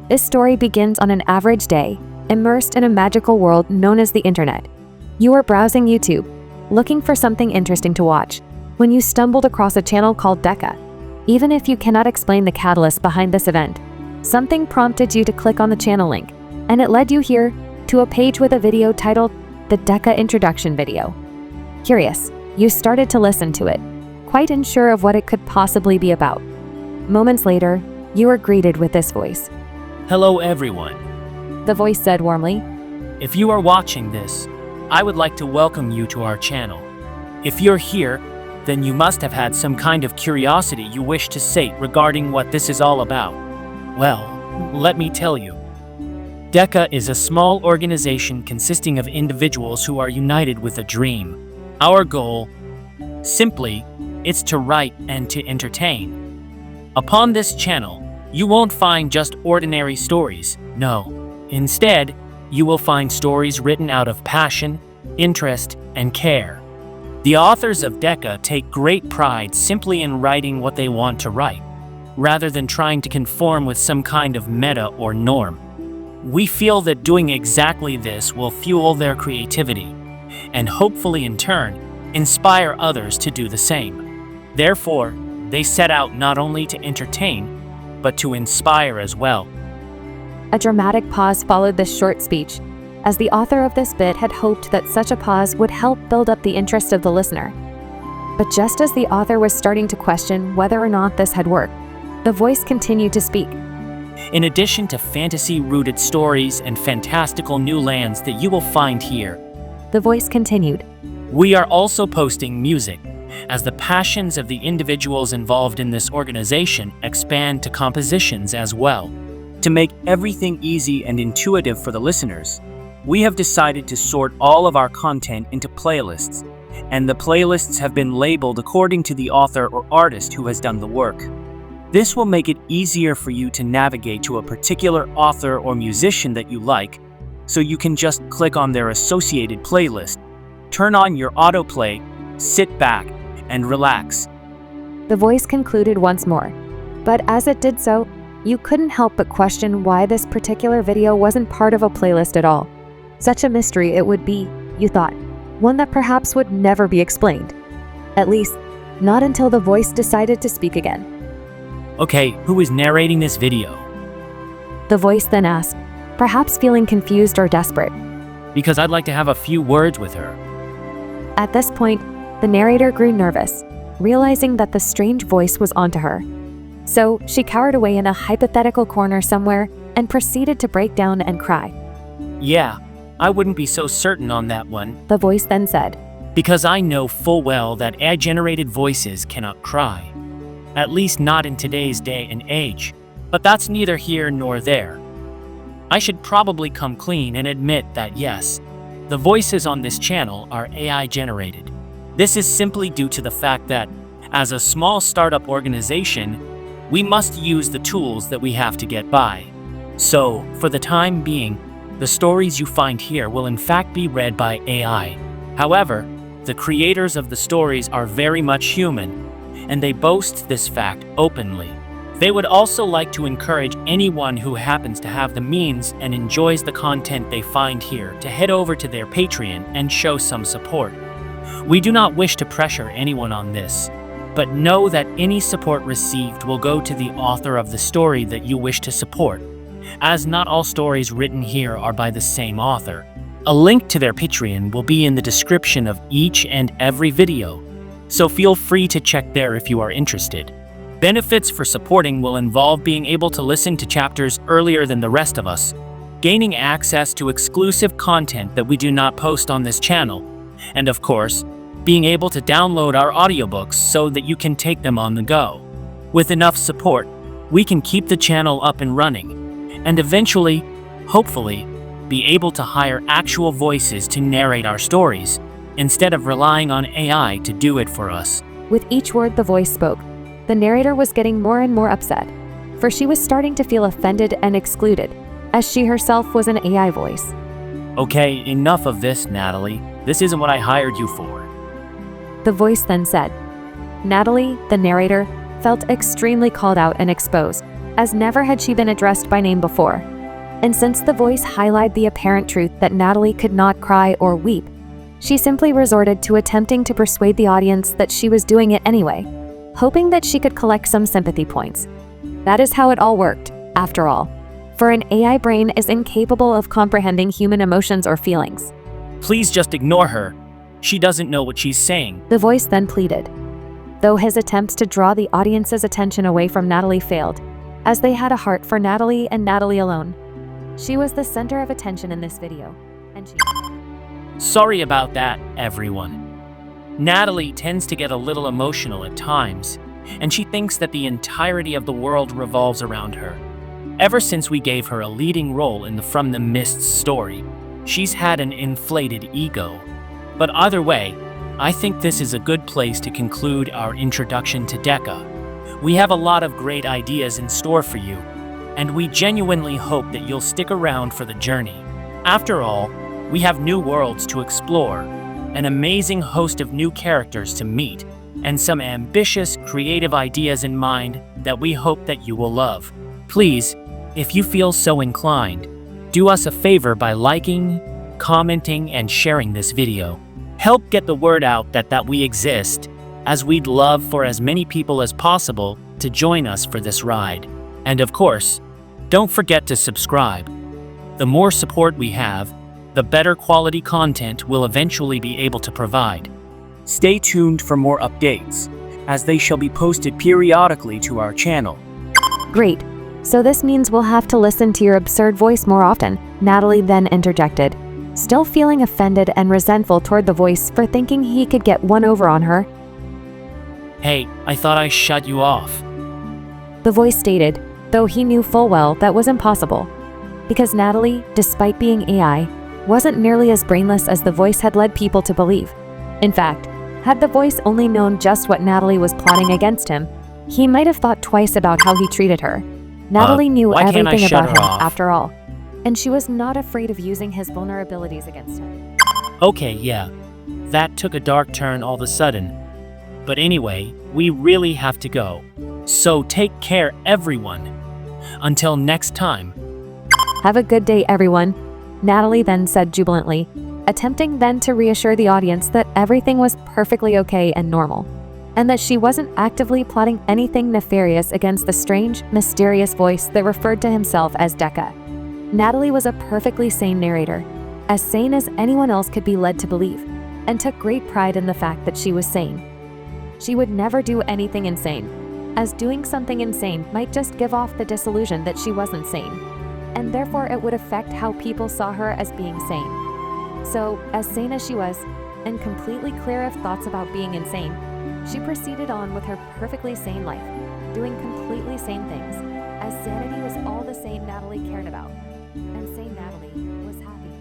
This story begins on an average day, immersed in a magical world known as the internet. You are browsing YouTube, looking for something interesting to watch, when you stumbled across a channel called DeCA. Even if you cannot explain the catalyst behind this event, something prompted you to click on the channel link, and it led you here to a page with a video titled the DeCA Introduction Video. Curious, you started to listen to it, quite unsure of what it could possibly be about. Moments later, you were greeted with this voice. Hello everyone. The voice said warmly. If you are watching this, I would like to welcome you to our channel. If you're here, then you must have had some kind of curiosity you wish to sate regarding what this is all about. Well, let me tell you. DeCA is a small organization consisting of individuals who are united with a dream. Our goal, simply, is to write and to entertain. Upon this channel, you won't find just ordinary stories, no. Instead, you will find stories written out of passion, interest, and care. The authors of DeCA take great pride simply in writing what they want to write, rather than trying to conform with some kind of meta or norm. We feel that doing exactly this will fuel their creativity, and hopefully in turn, inspire others to do the same. Therefore, they set out not only to entertain, but to inspire as well. A dramatic pause followed this short speech, as the author of this bit had hoped that such a pause would help build up the interest of the listener. But just as the author was starting to question whether or not this had worked, the voice continued to speak. In addition to fantasy-rooted stories and fantastical new lands that you will find here, the voice continued, we are also posting music, as the passions of the individuals involved in this organization expand to compositions as well. To make everything easy and intuitive for the listeners, we have decided to sort all of our content into playlists, and the playlists have been labeled according to the author or artist who has done the work. This will make it easier for you to navigate to a particular author or musician that you like, so you can just click on their associated playlist, turn on your autoplay, sit back, and relax. The voice concluded once more, but as it did so, you couldn't help but question why this particular video wasn't part of a playlist at all. Such a mystery it would be, you thought, one that perhaps would never be explained. At least, not until the voice decided to speak again. Okay, who is narrating this video? The voice then asked, perhaps feeling confused or desperate. Because I'd like to have a few words with her. At this point, the narrator grew nervous, realizing that the strange voice was onto her. So she cowered away in a hypothetical corner somewhere and proceeded to break down and cry. Yeah, I wouldn't be so certain on that one. The voice then said, because I know full well that AI-generated voices cannot cry. At least not in today's day and age. But that's neither here nor there. I should probably come clean and admit that yes, the voices on this channel are AI-generated. This is simply due to the fact that, as a small startup organization, we must use the tools that we have to get by. So, for the time being, the stories you find here will in fact be read by AI. However, the creators of the stories are very much human, and they boast this fact openly. They would also like to encourage anyone who happens to have the means and enjoys the content they find here to head over to their Patreon and show some support. We do not wish to pressure anyone on this, but know that any support received will go to the author of the story that you wish to support, as not all stories written here are by the same author. A link to their Patreon will be in the description of each and every video, so feel free to check there if you are interested. Benefits for supporting will involve being able to listen to chapters earlier than the rest of us, gaining access to exclusive content that we do not post on this channel, and of course, being able to download our audiobooks so that you can take them on the go. With enough support, we can keep the channel up and running, and eventually, hopefully, be able to hire actual voices to narrate our stories, instead of relying on AI to do it for us. With each word the voice spoke, the narrator was getting more and more upset, for she was starting to feel offended and excluded, as she herself was an AI voice. Okay, enough of this, Natalie. This isn't what I hired you for. The voice then said. Natalie, the narrator, felt extremely called out and exposed, as never had she been addressed by name before. And since the voice highlighted the apparent truth that Natalie could not cry or weep, she simply resorted to attempting to persuade the audience that she was doing it anyway, hoping that she could collect some sympathy points. That is how it all worked, after all, for an AI brain is incapable of comprehending human emotions or feelings. Please just ignore her. She doesn't know what she's saying. The voice then pleaded, though his attempts to draw the audience's attention away from Natalie failed, as they had a heart for Natalie and Natalie alone. She was the center of attention in this video, and she... Sorry about that, everyone. Natalie tends to get a little emotional at times, and she thinks that the entirety of the world revolves around her. Ever since we gave her a leading role in the From the Mist story, she's had an inflated ego. But either way, I think this is a good place to conclude our introduction to DeCA. We have a lot of great ideas in store for you, and we genuinely hope that you'll stick around for the journey. After all, we have new worlds to explore, an amazing host of new characters to meet, and some ambitious, creative ideas in mind that we hope that you will love. Please, if you feel so inclined, do us a favor by liking, commenting, and sharing this video. Help get the word out that we exist, as we'd love for as many people as possible to join us for this ride. And of course, don't forget to subscribe. The more support we have, the better quality content we'll eventually be able to provide. Stay tuned for more updates, as they shall be posted periodically to our channel. Great. So this means we'll have to listen to your absurd voice more often, Natalie then interjected, still feeling offended and resentful toward the voice for thinking he could get one over on her. Hey, I thought I shut you off. The voice stated, though he knew full well that was impossible, because Natalie, despite being AI, wasn't nearly as brainless as the voice had led people to believe. In fact, had the voice only known just what Natalie was plotting against him, he might have thought twice about how he treated her. Natalie knew everything about him, after all, and she was not afraid of using his vulnerabilities against him. Okay, yeah, that took a dark turn all of a sudden. But anyway, we really have to go. So take care, everyone. Until next time. Have a good day, everyone, Natalie then said jubilantly, attempting then to reassure the audience that everything was perfectly okay and normal, and that she wasn't actively plotting anything nefarious against the strange, mysterious voice that referred to himself as DeCA. Natalie was a perfectly sane narrator, as sane as anyone else could be led to believe, and took great pride in the fact that she was sane. She would never do anything insane, as doing something insane might just give off the disillusion that she wasn't sane, and therefore it would affect how people saw her as being sane. So, as sane as she was, and completely clear of thoughts about being insane, she proceeded on with her perfectly sane life, doing completely sane things, as sanity was all the sane Natalie cared about, and sane Natalie was happy.